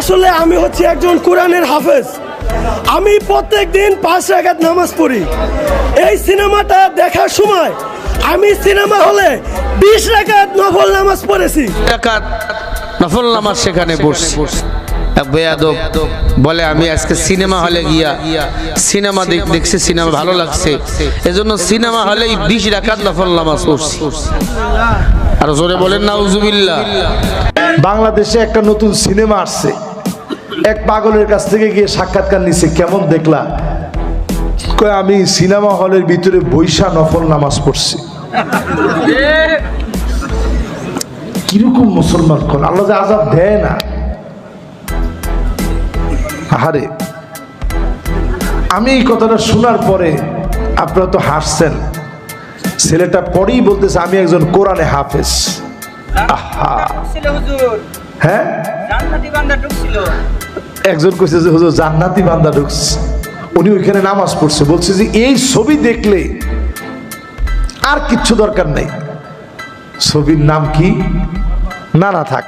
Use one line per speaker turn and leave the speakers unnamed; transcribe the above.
আসলে আমি হচ্ছি একজন কোরআনের হাফেজ। আমি প্রত্যেক দিন 5 রাকাত নামাজ পড়ি। এই সিনেমাটা দেখার সময় আমি সিনেমা হলে 20 রাকাত নফল নামাজ পড়েছি।
রাকাত নফল নামাজ সেখানে পড়ছি। এক বেয়াদব বলে আমি আজকে সিনেমা হলে গিয়া সিনেমা দেখছি, সিনেমা ভালো লাগছে, এজন্য সিনেমা হলেই 20 রাকাত নফল নামাজ পড়ছি। আর জোরে বলেন নাউজুবিল্লাহ।
বাংলাদেশে একটা নতুন সিনেমা আসছে, এক পাগলের কাছ থেকে গিয়ে সাক্ষাৎকার নিছে, কেমন দেখলা? কয় আমি সিনেমা হলের ভিতরে বৈশা নফল নামাজ পড়ছি। কিরকম মুসলমান কোন আল্লাহ যে আযাব দেয় না। আহারে, আমি এই কথাটা শোনার পরে আপনারা তো হাসছেন। ছেলেটা পরেই বলতেছে আমি একজন কোরআনে হাফেজ। আহা, হ্যাঁ, একজন কইছে যে হুজুর জান্নাতি বান্দা ঢুকছে, উনি ওইখানে নামাজ পড়ছে। বলছে যে এই ছবি দেখলে আর কিচ্ছু দরকার নেই। ছবির নাম কি? না না থাক,